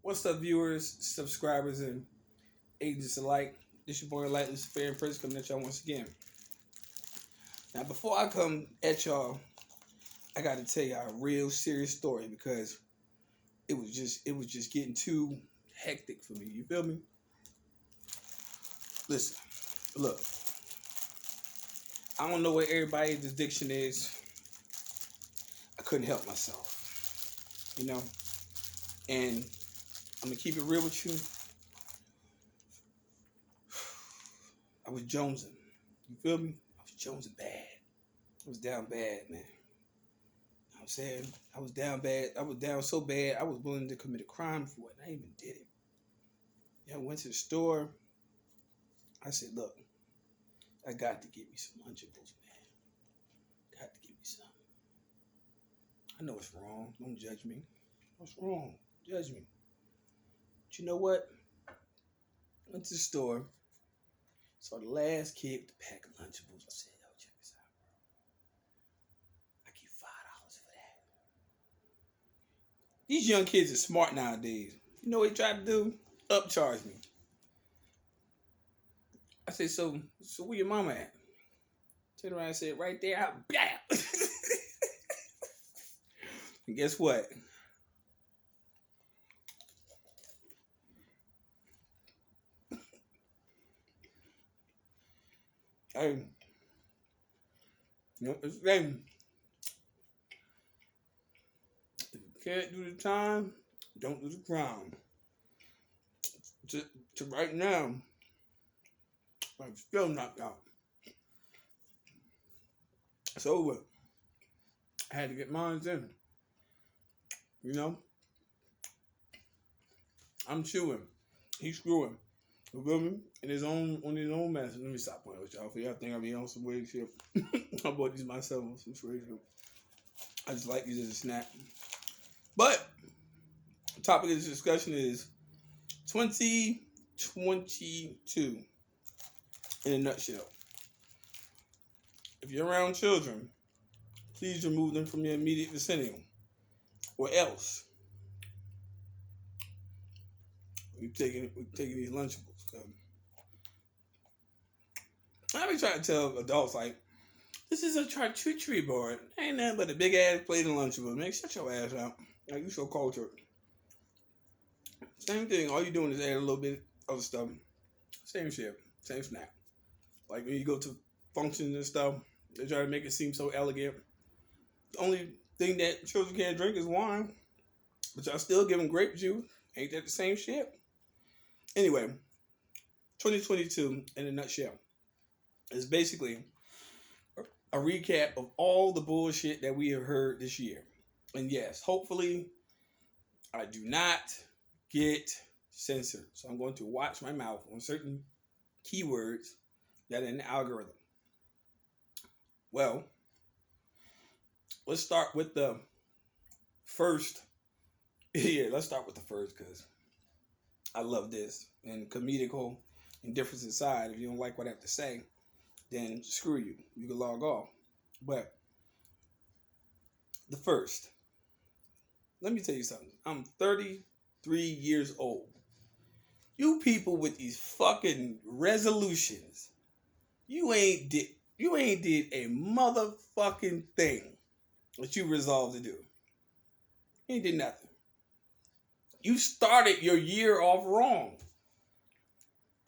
What's up, viewers, subscribers, and agents alike? This your boy, Luciferian Prince, coming at y'all once again. Now, before I come at y'all, I got to tell y'all a real serious story because it was just getting too hectic for me. You feel me? Listen, look, I don't know what everybody's addiction is. I couldn't help myself, and I'm gonna keep it real with you. I was jonesing. You feel me? I was jonesing bad. I was down bad, man. I'm saying I was down bad. I was down so bad I was willing to commit a crime for it. I even did it. I went to the store. I said, look, I got to get me some Lunchables, man. Got to get me some. I know it's wrong. Don't judge me. What's wrong? Judge me. But you know what? Went to the store. Saw the last kid with the pack of Lunchables. I said, yo, check this out, bro. I give $5 for that. These young kids are smart nowadays. You know what they try to do? Upcharge me. I said, so where your mama at? Turned around and said, right there. Bam! And guess what? Hey, it's the thing. If you can't do the time, don't do the crime. To right now, I'm still knocked out. It's over. I had to get mine in. I'm chewing. He's screwing. You feel me? On his own mess. Let me stop playing with y'all. For y'all think I be on some weird shit. I bought these myself on some weird shit. I just like these as a snack. But the topic of this discussion is 2022 in a nutshell. If you're around children, please remove them from your immediate vicinity, or else we're taking these Lunchables. I be trying to tell adults, like, this is a charcuterie board. Ain't nothing but a big ass plate of Lunchables. Man, shut your ass out. Like, you so cultured. Same thing. All you doing is add a little bit of stuff. Same shit. Same snack. Like when you go to functions and stuff, they try to make it seem so elegant. The only thing that children can't drink is wine. But y'all still give them grape juice. Ain't that the same shit? Anyway, 2022 in a nutshell is basically a recap of all the bullshit that we have heard this year. And yes, hopefully I do not get censored. So I'm going to watch my mouth on certain keywords that are in the algorithm. Well, let's start with the first. Yeah, let's start with the first because I love this. And comedical indifference aside, if you don't like what I have to say, then screw you. You can log off. But the first, let me tell you something. I'm 33 years old. You people with these fucking resolutions, you ain't did a motherfucking thing that you resolved to do. You ain't did nothing. You started your year off wrong.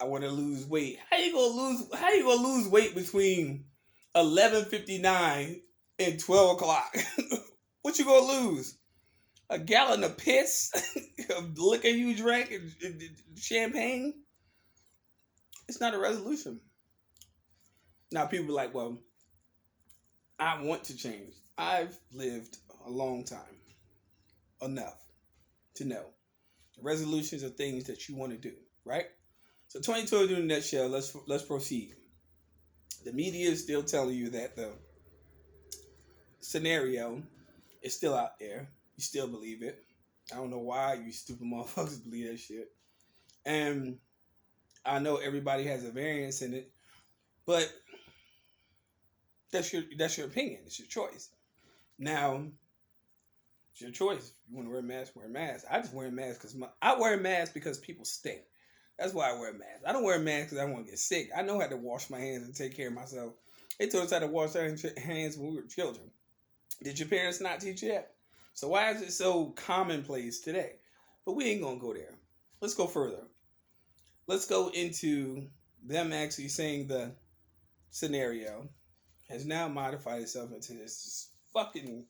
I want to lose weight. How you gonna lose weight between 11:59 and 12 o'clock? What you gonna lose? A gallon of piss? Of liquor you drank and champagne? It's not a resolution. Now people be like, well, I want to change. I've lived a long time. Enough to know. Resolutions are things that you want to do, right? So 2022 in a nutshell, let's proceed. The media is still telling you that the scenario is still out there. You still believe it. I don't know why you stupid motherfuckers believe that shit. And I know everybody has a variance in it, but that's your opinion. It's your choice. Now, It's your choice. If you want to wear a mask, wear a mask. I just wear a mask because I wear a mask because people stink. That's why I wear a mask. I don't wear a mask because I want to get sick. I know how to wash my hands and take care of myself. They told us how to wash our hands when we were children. Did your parents not teach you that? So why is it so commonplace today? But we ain't gonna go there. Let's go further. Let's go into them actually saying the scenario has now modified itself into this fucking,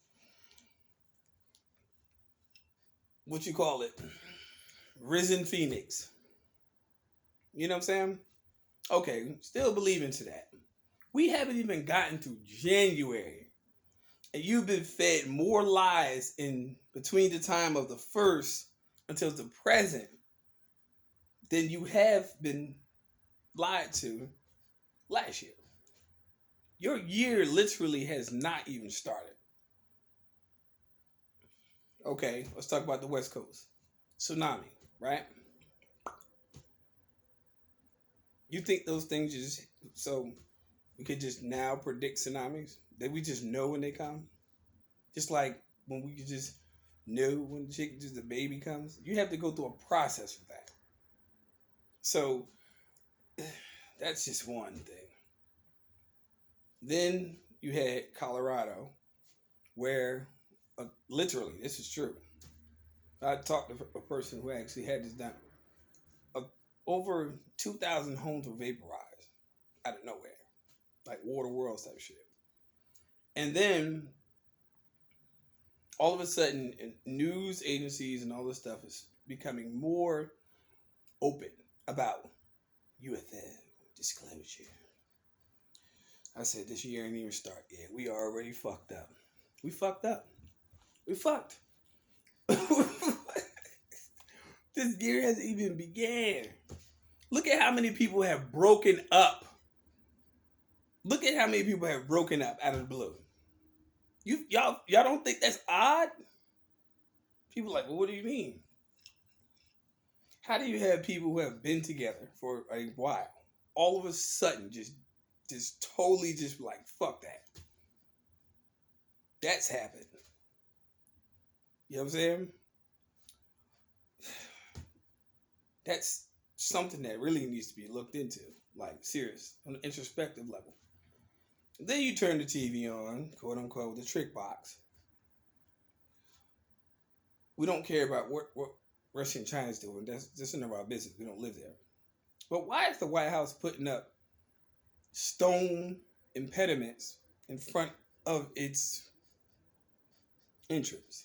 what you call it, risen phoenix. You know what I'm saying? Okay, still believe into that. We haven't even gotten to January, and you've been fed more lies in between the time of the first until the present than you have been lied to last year. Your year literally has not even started. Okay, let's talk about the West Coast. Tsunami, right? You think those things just, so we could just now predict tsunamis? That we just know when they come? Just like when we could just know when the baby comes? You have to go through a process for that. So that's just one thing. Then you had Colorado, where literally, this is true. I talked to a person who actually had this done. Over 2,000 homes were vaporized out of nowhere, like Water World type shit. And then all of a sudden, news agencies and all this stuff is becoming more open about UFO disclosure. I said this year ain't even start yet. We already fucked up. We fucked up. We fucked. This year hasn't even began. Look at how many people have broken up. Look at how many people have broken up out of the blue. Y'all don't think that's odd? People are like, well, what do you mean? How do you have people who have been together for a while all of a sudden just totally just like, fuck that? That's happened. You know what I'm saying? That's something that really needs to be looked into, like serious, on an introspective level. Then you turn the TV on, quote unquote, the trick box. We don't care about what Russia and China's doing. That's none of our business. We don't live there. But why is the White House putting up stone impediments in front of its entrance?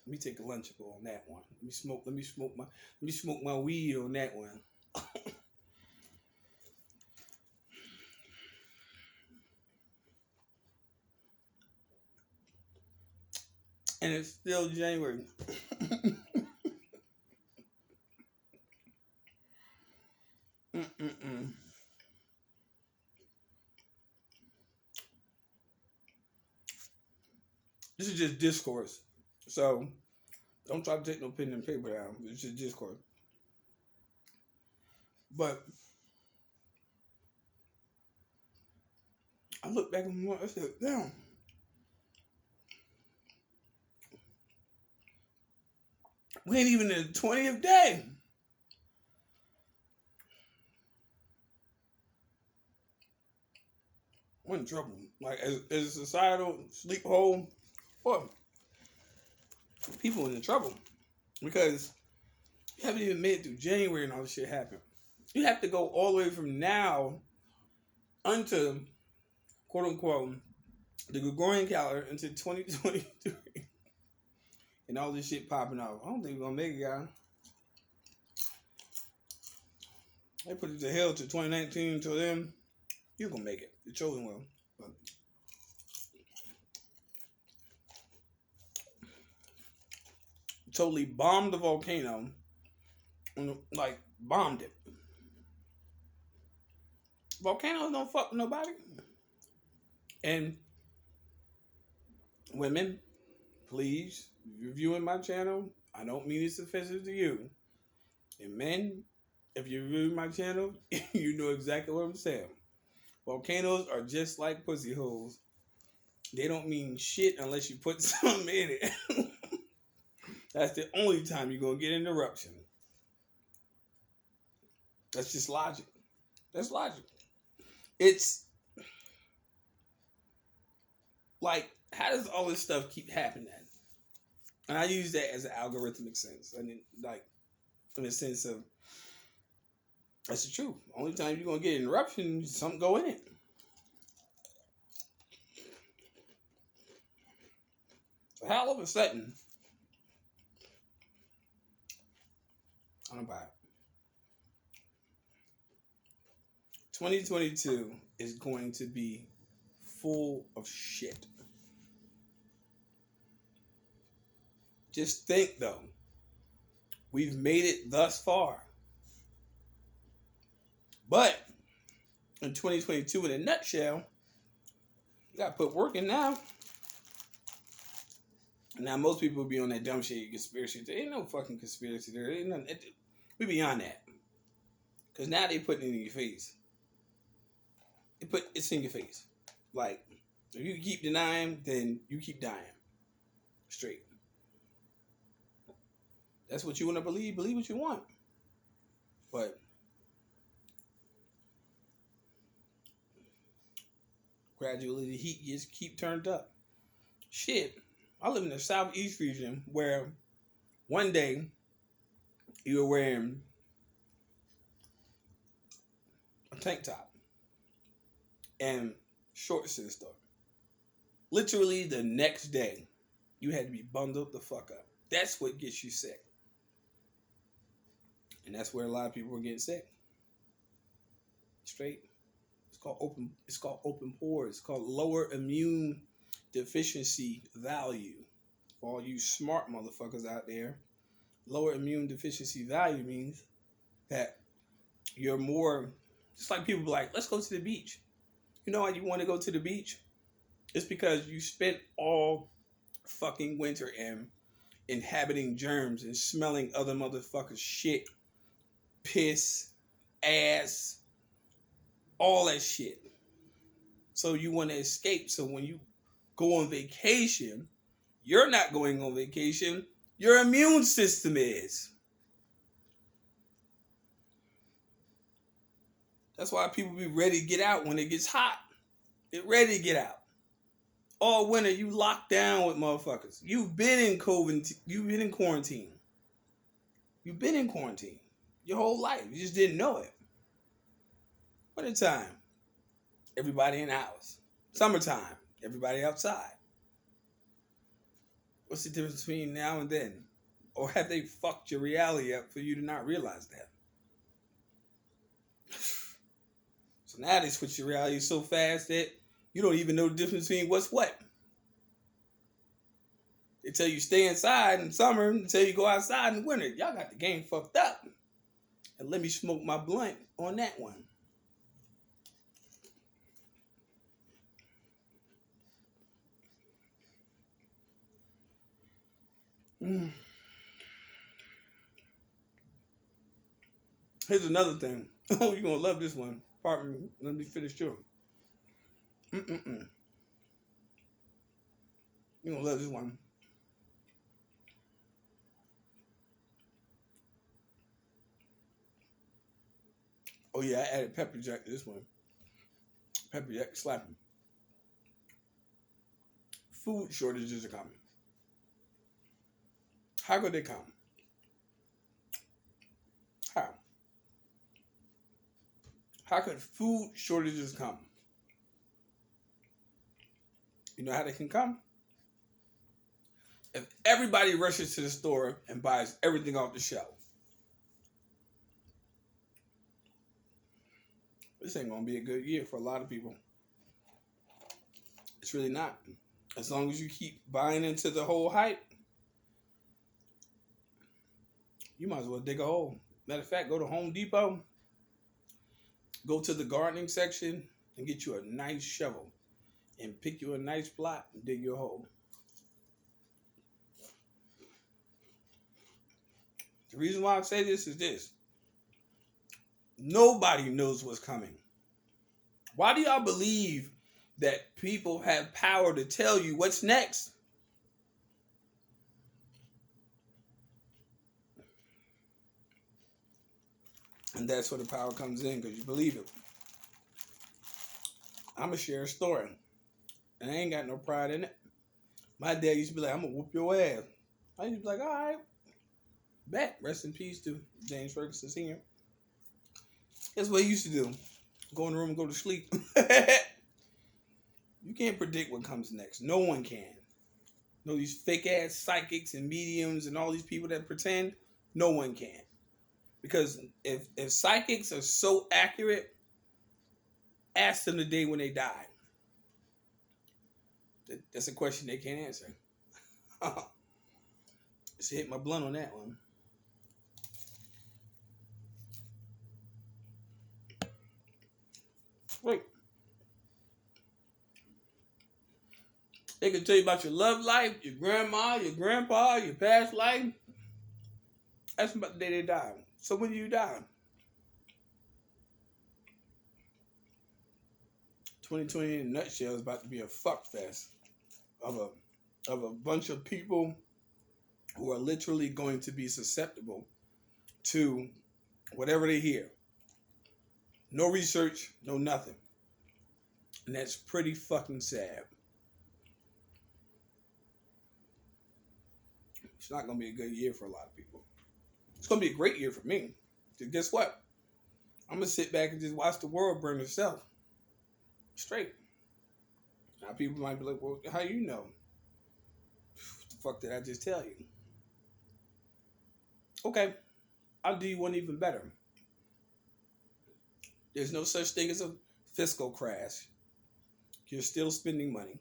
Let me take a lunchable on that one. Let me smoke my weed on that one. And it's still January. This is just discourse. So don't try to take no pen and paper down. It's just discourse. But I look back and I said, damn. We ain't even in the 20th day. We're in trouble. Like, as a societal sleep hole, well, people in trouble. Because you haven't even made it through January and all this shit happened. You have to go all the way from now unto, quote unquote, the Gregorian calendar into 2023. And all this shit popping off. I don't think we're gonna make it, y'all. They put it to hell to 2019 until then. You're gonna make it. The chosen will. But totally bombed the volcano. Like, bombed it. Volcanoes don't fuck with nobody. And women, please, if you're viewing my channel, I don't mean it's offensive to you. And men, if you're viewing my channel, you know exactly what I'm saying. Volcanoes are just like pussy holes. They don't mean shit unless you put something in it. That's the only time you're gonna get an eruption. That's just logic. That's logic. It's like, how does all this stuff keep happening? And I use that as an algorithmic sense. I mean, like, in the sense of, that's the truth. Only time you're gonna get an eruption, something go in it. So how all of a sudden, I don't buy it. 2022 is going to be full of shit. Just think though, we've made it thus far. But in 2022, in a nutshell, you gotta put work in now. Now, most people will be on that dumb shit, conspiracy. There ain't no fucking conspiracy there. Ain't nothing. We beyond that. Because now they putting it in your face. It's in your face. Like, if you keep denying, then you keep dying. Straight. That's what you want to believe. Believe what you want. But gradually the heat just keep turned up. Shit. I live in the southeast region where one day you were wearing a tank top and shorts in the store. Literally the next day, you had to be bundled the fuck up. That's what gets you sick. And that's where a lot of people are getting sick. Straight. It's called open pores. It's called lower immune deficiency value. For all you smart motherfuckers out there, lower immune deficiency value means that you're more, just like people be like, let's go to the beach. You know why you want to go to the beach? It's because you spent all fucking winter inhabiting germs and smelling other motherfuckers' shit, piss, ass, all that shit. So you want to escape. So when you go on vacation, you're not going on vacation. Your immune system is. That's why people be ready to get out when it gets hot. They're ready to get out. All winter, you locked down with motherfuckers. You've been in COVID. You've been in quarantine. You've been in quarantine your whole life. You just didn't know it. Wintertime, everybody in the house. Summertime, everybody outside. What's the difference between now and then? Or have they fucked your reality up for you to not realize that? So now they switch your reality so fast that you don't even know the difference between what's what. They tell you stay inside in summer and tell you go outside in winter. Y'all got the game fucked up. And let me smoke my blunt on that one. Here's another thing. Oh, you're going to love this one. Pardon me. Let me finish chewing. You're going to love this one. Oh, yeah, I added pepper jack to this one. Pepper jack slapping. Food shortages are coming. How could they come? How? How could food shortages come? You know how they can come? If everybody rushes to the store and buys everything off the shelf. This ain't going to be a good year for a lot of people. It's really not. As long as you keep buying into the whole hype, you might as well dig a hole. Matter of fact, go to Home Depot, go to the gardening section and get you a nice shovel and pick you a nice plot and dig your hole. The reason why I say this is this. Nobody knows what's coming Why do y'all believe that people have power to tell you what's next? And that's where the power comes in, because you believe it. I'm going to share a story. And I ain't got no pride in it. My dad used to be like, I'm going to whoop your ass. I used to be like, all right. Bet. Rest in peace to James Ferguson Sr. That's what he used to do. Go in the room and go to sleep. You can't predict what comes next. No one can. No, these fake ass psychics and mediums and all these people that pretend, no one can. Because if psychics are so accurate, ask them the day when they die. That's a question they can't answer. Just hit my blunt on that one. Wait. They can tell you about your love life, your grandma, your grandpa, your past life. That's about the day they die. So when do you die? 2020 in a nutshell is about to be a fuck fest of a bunch of people who are literally going to be susceptible to whatever they hear. No research, no nothing. And that's pretty fucking sad. It's not going to be a good year for a lot of people. It's going to be a great year for me. Because guess what? I'm going to sit back and just watch the world burn itself. Straight. Now people might be like, well, how you know? What the fuck did I just tell you? Okay. I'll do you one even better. There's no such thing as a fiscal crash. You're still spending money.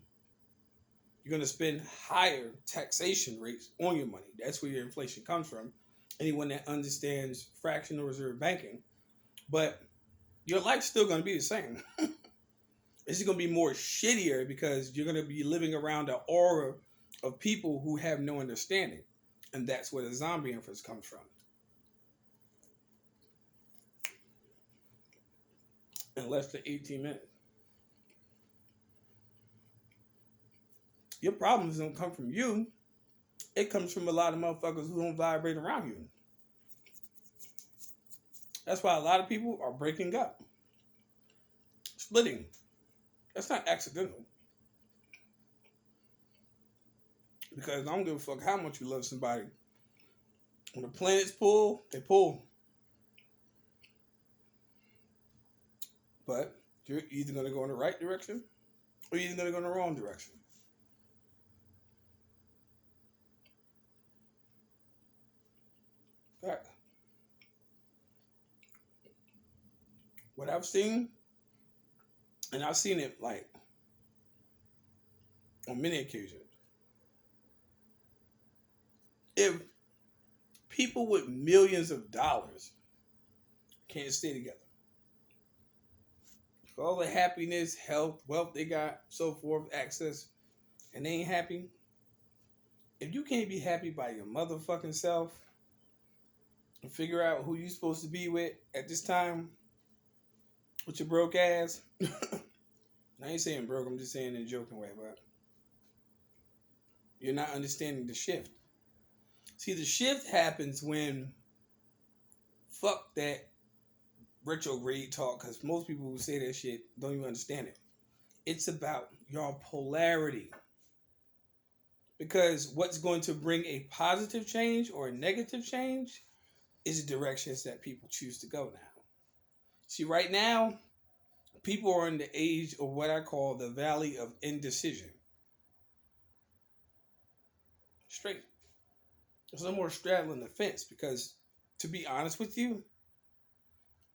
You're going to spend higher taxation rates on your money. That's where your inflation comes from. Anyone that understands fractional reserve banking. But your life's still going to be the same. It's going to be more shittier because you're going to be living around an aura of people who have no understanding. And that's where the zombie inference comes from. In less than 18 minutes. Your problems don't come from you. It comes from a lot of motherfuckers who don't vibrate around you. That's why a lot of people are breaking up. Splitting. That's not accidental. Because I don't give a fuck how much you love somebody. When the planets pull, they pull. But you're either going to go in the right direction or you're either going to go in the wrong direction. Fact. What I've seen, and I've seen it like on many occasions, if people with millions of dollars can't stay together, for all the happiness, health, wealth they got, so forth, access, and they ain't happy, if you can't be happy by your motherfucking self and figure out who you're supposed to be with at this time with your broke ass, I ain't saying broke, I'm just saying in a joking way, but you're not understanding the shift. See, the shift happens when, fuck that retrograde talk, because most people who say that shit don't even understand it. It's about your polarity. Because what's going to bring a positive change or a negative change is the directions that people choose to go now. See, right now, people are in the age of what I call the valley of indecision. Straight. There's no more straddling the fence because, to be honest with you,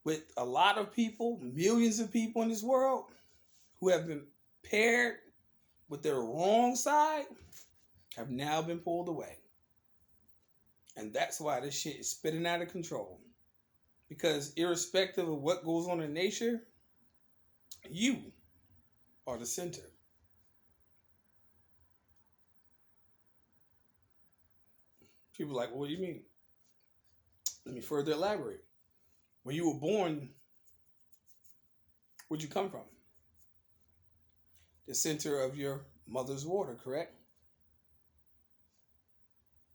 with a lot of people, millions of people in this world who have been paired with their wrong side have now been pulled away. And that's why this shit is spinning out of control. Because irrespective of what goes on in nature, you are the center. People are like, well, what do you mean? Let me further elaborate. When you were born, where'd you come from? the center of your mother's water, correct?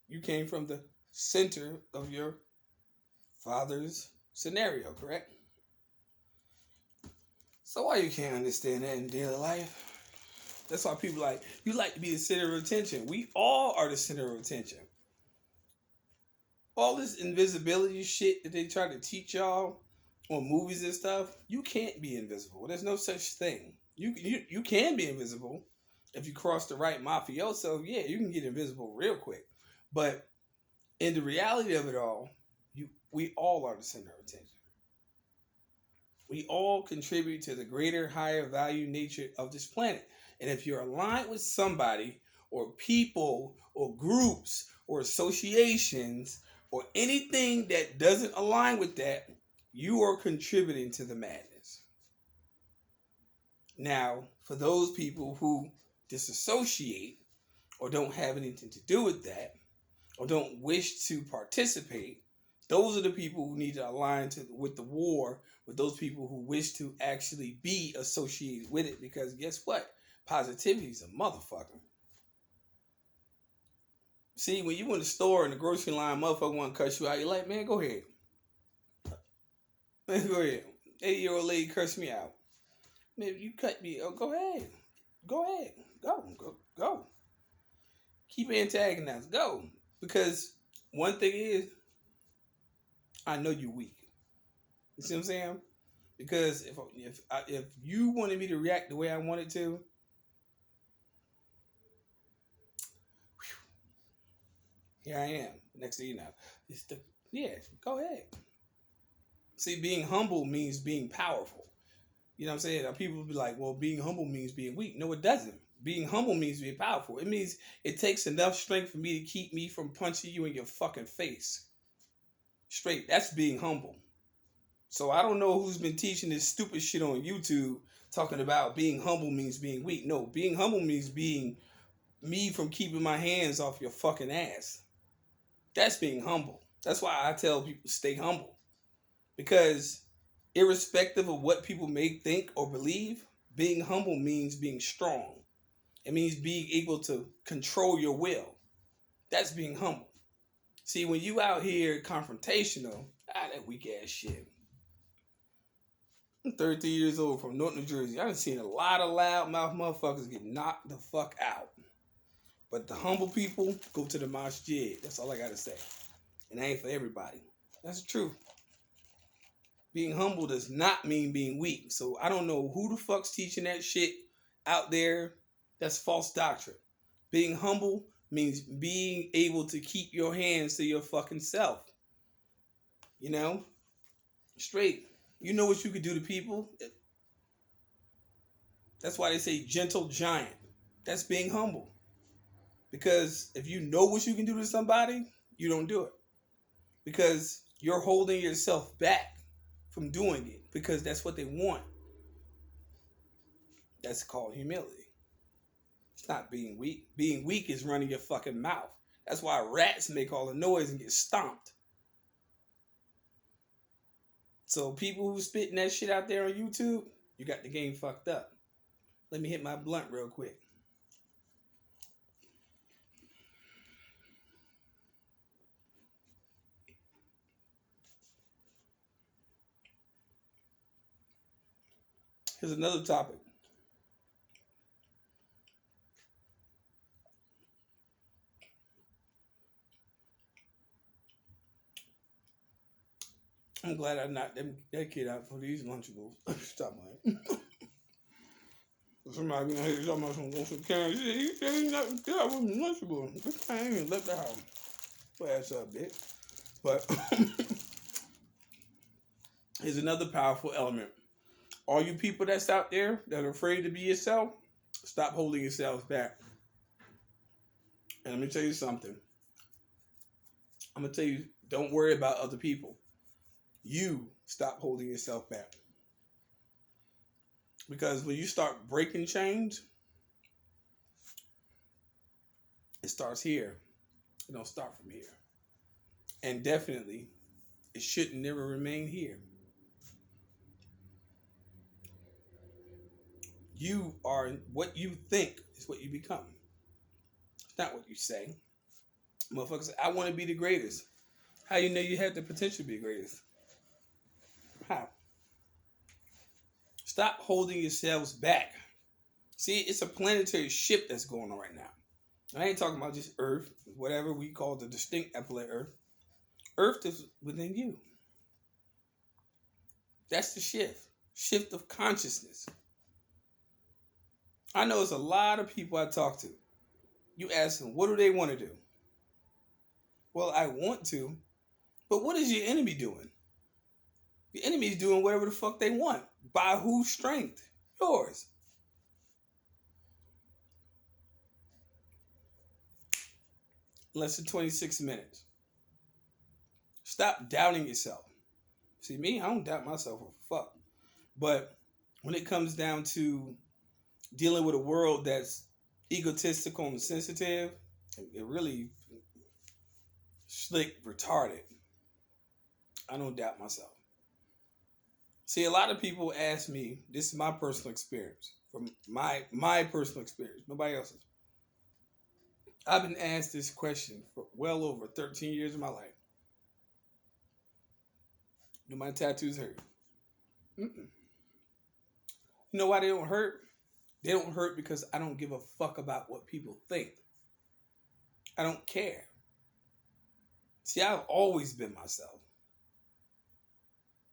You came from the center of your father's scenario, correct? So why you can't understand that in daily life? That's why people like you like to be the center of attention. We all are the center of attention. All this invisibility shit that they try to teach y'all on movies and stuff, you can't be invisible. There's no such thing. You can be invisible if you cross the right mafioso. Yeah, you can get invisible real quick. But in the reality of it all, we all are the center of attention. We all contribute to the greater, higher value nature of this planet. And if you're aligned with somebody or people or groups or associations or anything that doesn't align with that, you are contributing to the madness. Now, for those people who disassociate or don't have anything to do with that or don't wish to participate, those are the people who need to align with the war, with those people who wish to actually be associated with it. Because guess what? Positivity is a motherfucker. See, when you in the store in the grocery line, motherfucker want to cuss you out, you're like, man, go ahead. Man, go ahead. 80-year-old lady cursed me out. Man, you cut me. Oh, go ahead. Go ahead. Go. Keep antagonizing. Go. Because one thing is, I know you're weak. You see what I'm saying? Because if you wanted me to react the way I wanted to, here I am. Next thing you know, go ahead. See, being humble means being powerful. You know what I'm saying? Now, people will be like, well, being humble means being weak. No, it doesn't. Being humble means being powerful. It means it takes enough strength for me to keep me from punching you in your fucking face. Straight. That's being humble. So I don't know who's been teaching this stupid shit on YouTube talking about being humble means being weak. No, being humble means being me from keeping my hands off your fucking ass. That's being humble. That's why I tell people stay humble. Because irrespective of what people may think or believe, being humble means being strong. It means being able to control your will. That's being humble. See, when you out here confrontational, that weak ass shit. I'm 33 years old from North New Jersey. I've seen a lot of loudmouth motherfuckers get knocked the fuck out. But the humble people go to the masjid. That's all I gotta say. And that ain't for everybody. That's the truth. Being humble does not mean being weak. So I don't know who the fuck's teaching that shit out there. That's false doctrine. Being humble means being able to keep your hands to your fucking self. You know? Straight. You know what you could do to people? That's why they say gentle giant. That's being humble. Because if you know what you can do to somebody, you don't do it. Because you're holding yourself back from doing it. Because that's what they want. That's called humility. It's not being weak. Being weak is running your fucking mouth. That's why rats make all the noise and get stomped. So people who spitting that shit out there on YouTube, you got the game fucked up. Let me hit my blunt real quick. Here's another topic. I'm glad I knocked that kid out for these Lunchables. Stop, man. Somebody gonna hate talking about some Kansas City. He said he knocked the kid out with Lunchables. This man ain't even left the house. Ass up, bitch. But here's another powerful element. All you people that's out there that are afraid to be yourself, stop holding yourselves back. And let me tell you something. I'm going to tell you, don't worry about other people. You stop holding yourself back. Because when you start breaking chains, it starts here. It don't start from here. And definitely, it should never remain here. You are what you think is what you become. It's not what you say. Motherfuckers say, I want to be the greatest. How you know you have the potential to be the greatest? How? Stop holding yourselves back. See, it's a planetary shift that's going on right now. I ain't talking about just Earth, whatever we call the distinct planet Earth. Earth is within you. That's the shift. Shift of consciousness. I know it's a lot of people I talk to. You ask them, what do they want to do? Well, I want to, but what is your enemy doing? The enemy is doing whatever the fuck they want. By whose strength? Yours. Less than 26 minutes. Stop doubting yourself. See, me, I don't doubt myself for fuck. But when it comes down to dealing with a world that's egotistical and sensitive, it really slick, retarded, I don't doubt myself. See, a lot of people ask me, this is my personal experience, from my personal experience, nobody else's. I've been asked this question for well over 13 years of my life. Do my tattoos hurt? Mm-mm. You know why they don't hurt? They don't hurt because I don't give a fuck about what people think. I don't care. See, I've always been myself.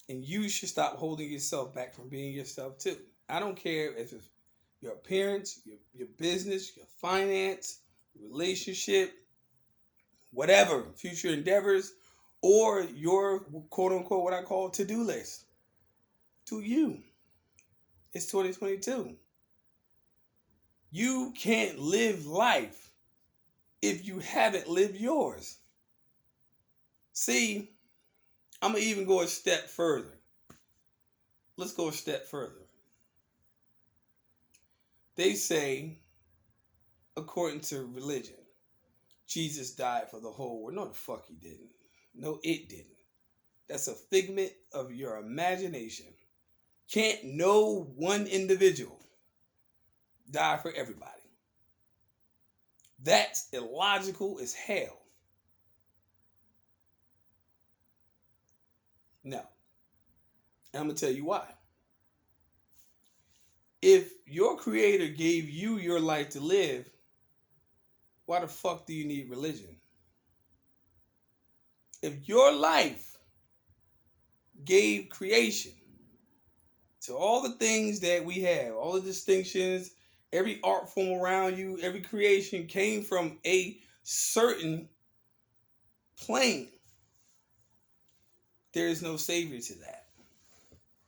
And you should stop holding yourself back from being yourself too. I don't care if it's your appearance, your business, your finance, relationship, whatever, future endeavors, or your quote unquote what I call to-do list. To you. It's 2022. You can't live life if you haven't lived yours. See, I'm going to even go a step further. Let's go a step further. They say, according to religion, Jesus died for the whole world. No, the fuck he didn't. No, it didn't. That's a figment of your imagination. Can't no one individual die for everybody. That's illogical as hell. No. And I'm going to tell you why. If your creator gave you your life to live, why the fuck do you need religion? If your life gave creation to all the things that we have, all the distinctions, every art form around you, every creation came from a certain plane, there is no savior to that.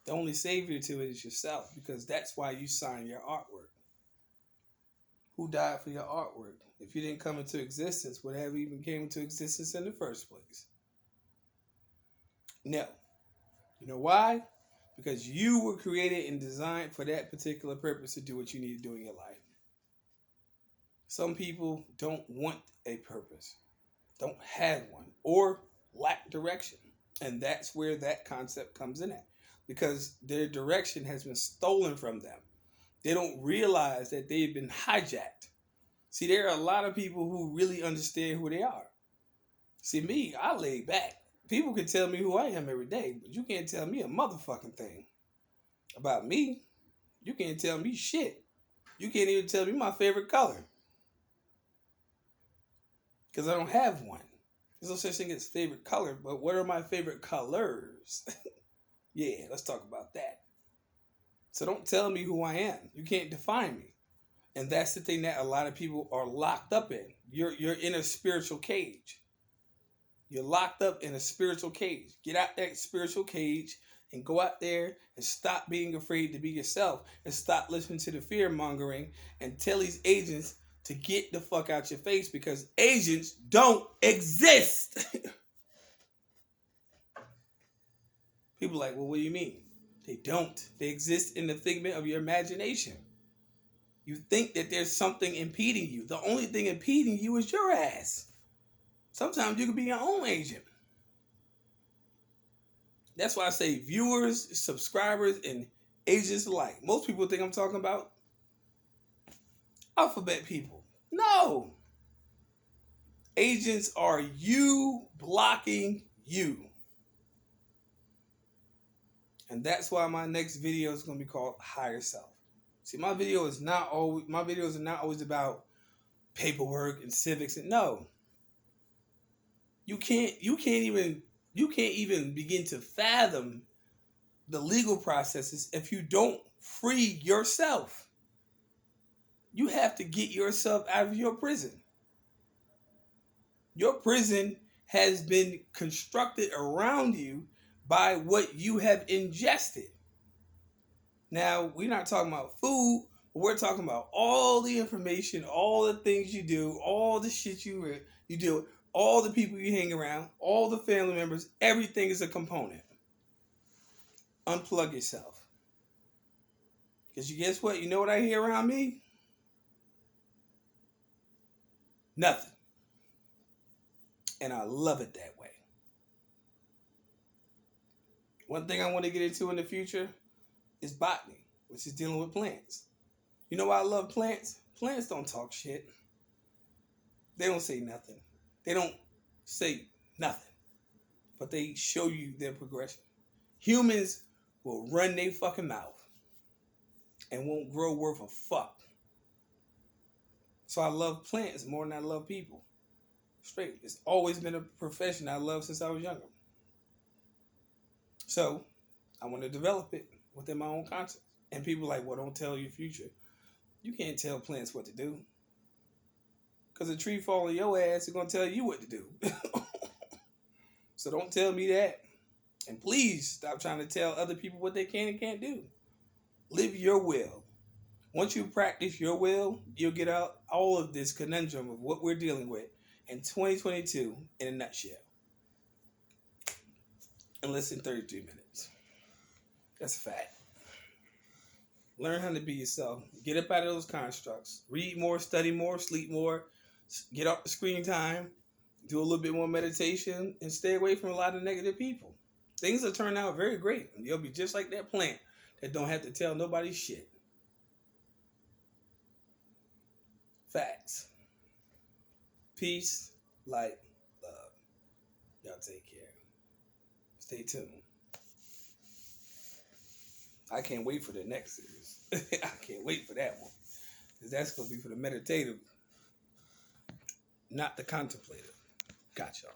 The only savior to it is yourself, because that's why you sign your artwork. Who died for your artwork? If you didn't come into existence, would have even came into existence in the first place? No. You know why? Because you were created and designed for that particular purpose to do what you need to do in your life. Some people don't want a purpose, don't have one, or lack direction. And that's where that concept comes in at. Because their direction has been stolen from them. They don't realize that they've been hijacked. See, there are a lot of people who really understand who they are. See, me, I lay back. People can tell me who I am every day, but you can't tell me a motherfucking thing about me. You can't tell me shit. You can't even tell me my favorite color. Because I don't have one. There's no such thing as favorite color, but what are my favorite colors? Yeah, let's talk about that. So don't tell me who I am. You can't define me. And that's the thing that a lot of people are locked up in. You're in a spiritual cage. You're locked up in a spiritual cage. Get out that spiritual cage and go out there and stop being afraid to be yourself, and stop listening to the fear mongering and tell these agents to get the fuck out your face, because agents don't exist. People are like, well, what do you mean? They don't. They exist in the figment of your imagination. You think that there's something impeding you. The only thing impeding you is your ass. Sometimes you can be your own agent. That's why I say viewers, subscribers, and agents alike. Most people think I'm talking about alphabet people. No. Agents are you blocking you. And that's why my next video is going to be called Higher Self. See, my videos are not always about paperwork and civics. And no. You can't even begin to fathom the legal processes if you don't free yourself. You have to get yourself out of your prison. Your prison has been constructed around you by what you have ingested. Now, we're not talking about food, but we're talking about all the information, all the things you do, all the shit you do, all the people you hang around, all the family members, everything is a component. Unplug yourself. Because you guess what? You know what I hear around me? Nothing. And I love it that way. One thing I want to get into in the future is botany, which is dealing with plants. You know why I love plants? Plants don't talk shit. They don't say nothing. They don't say nothing. But they show you their progression. Humans will run their fucking mouth and won't grow worth a fuck. So I love plants more than I love people. Straight. It's always been a profession I love since I was younger. So I want to develop it within my own concept. And people are like, well, don't tell your future. You can't tell plants what to do. Because a tree fall on your ass is going to tell you what to do. So don't tell me that. And please stop trying to tell other people what they can and can't do. Live your will. Once you practice your will, you'll get out all of this conundrum of what we're dealing with in 2022 in a nutshell. In less than 33 minutes. That's a fact. Learn how to be yourself. Get up out of those constructs. Read more, study more, sleep more. Get off the screen time. Do a little bit more meditation. And stay away from a lot of negative people. Things will turn out very great. You'll be just like that plant that don't have to tell nobody shit. Facts. Peace, light, love. Y'all take care. Stay tuned. I can't wait for the next series. I can't wait for that one. Because that's going to be for the meditative, not the contemplative. Got y'all.